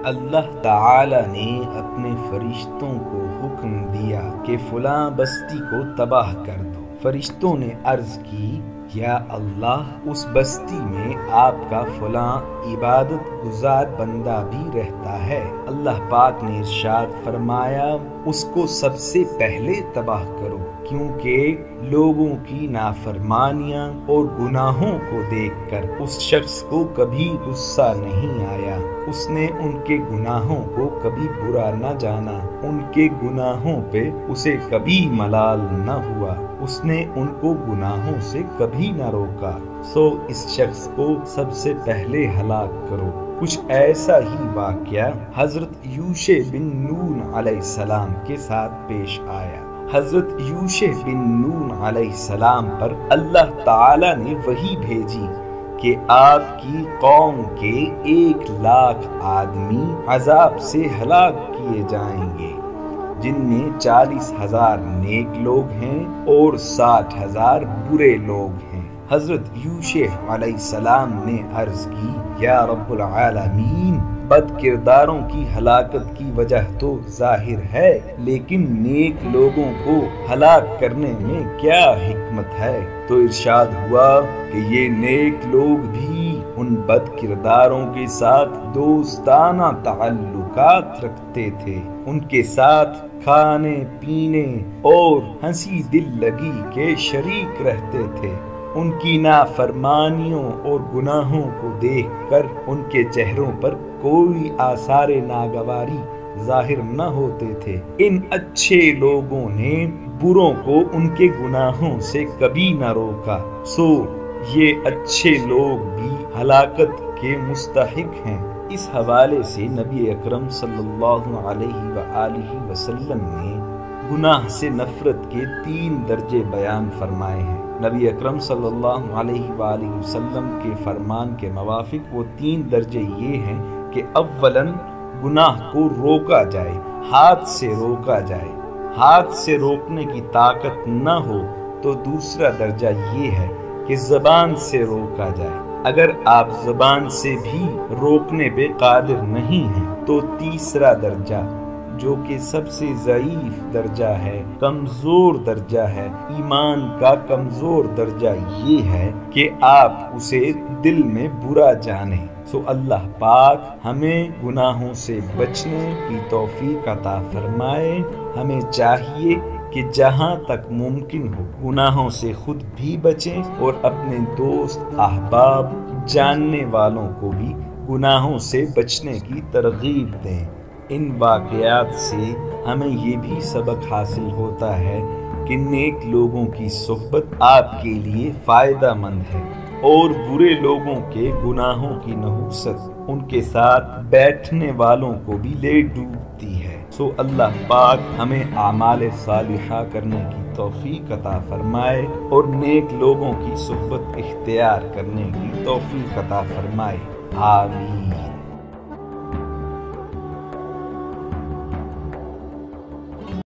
اللہ تعالی نے اپنے فرشتوں کو حکم دیا کہ فلاں بستی کو تباہ کر دو۔ فرشتوں نے عرض کی یا اللہ، اس بستی میں آپ کا فلاں عبادت گزار بندہ بھی رہتا ہے۔ اللہ پاک نے ارشاد فرمایا اس کو سب سے پہلے تباہ کرو، کیونکہ لوگوں کی نافرمانیاں اور گناہوں کو دیکھ کر اس شخص کو کبھی غصہ نہیں آیا۔ اس نے ان کے گناہوں کو کبھی برا نہ جانا، ان کے گناہوں پہ اسے کبھی ملال نہ ہوا، اس نے ان کو گناہوں سے کبھی نہ روکا، سو اس شخص کو سب سے پہلے ہلاک کرو۔ کچھ ایسا ہی واقعہ حضرت یوشع بن نون علیہ السلام کے ساتھ پیش آیا۔ حضرت یوشع بن نون علیہ السلام پر اللہ تعالی نے وحی بھیجی کہ آپ کی قوم کے 1,00,000 آدمی عذاب سے ہلاک کیے جائیں گے، جن میں 40,000 نیک لوگ ہیں اور 60,000 برے لوگ ہیں۔ حضرت یوشع علیہ السلام نے عرض کی یا رب العالمین، بد کرداروں کی ہلاکت کی وجہ تو ظاہر ہے، لیکن نیک لوگوں کو ہلاک کرنے میں کیا حکمت ہے؟ تو ارشاد ہوا کہ یہ نیک لوگ بھی ان بد کرداروں کے ساتھ دوستانہ تعلقات رکھتے تھے، ان کے ساتھ کھانے پینے اور ہنسی دل لگی کے شریک رہتے تھے، ان کی نافرمانیوں اور گناہوں کو دیکھ کر ان کے چہروں پر کوئی آثار ناگواری ظاہر نہ ہوتے تھے۔ ان اچھے لوگوں نے بروں کو ان کے گناہوں سے کبھی نہ روکا، سو یہ اچھے لوگ بھی ہلاکت کے مستحق ہیں۔ اس حوالے سے نبی اکرم صلی اللہ علیہ وآلہ وسلم نے گناہ سے نفرت کے 3 درجے بیان فرمائے ہیں۔ نبی اکرم صلی اللہ علیہ وآلہ وسلم کے فرمان کے موافق وہ 3 درجے یہ ہیں کہ اولاً گناہ کو روکا جائے، ہاتھ سے روکا جائے۔ ہاتھ سے روکنے کی طاقت نہ ہو تو دوسرا درجہ یہ ہے کہ زبان سے روکا جائے۔ اگر آپ زبان سے بھی روکنے پہ قادر نہیں ہیں تو تیسرا درجہ، جو کہ سب سے ضعیف درجہ ہے، کمزور درجہ ہے، ایمان کا کمزور درجہ یہ ہے کہ آپ اسے دل میں برا جانیں۔ سو اللہ پاک ہمیں گناہوں سے بچنے کی توفیق عطا فرمائے۔ ہمیں چاہیے کہ جہاں تک ممکن ہو گناہوں سے خود بھی بچیں اور اپنے دوست، احباب، جاننے والوں کو بھی گناہوں سے بچنے کی ترغیب دیں۔ ان واقعات سے ہمیں یہ بھی سبق حاصل ہوتا ہے کہ نیک لوگوں کی صحبت آپ کے لیے فائدہ مند ہے اور برے لوگوں کے گناہوں کی نحوست ان کے ساتھ بیٹھنے والوں کو بھی لے ڈوبتی ہے۔ سو اللہ پاک ہمیں اعمال صالحہ کرنے کی توفیق عطا فرمائے اور نیک لوگوں کی صحبت اختیار کرنے کی توفیق عطا فرمائے۔ آمین۔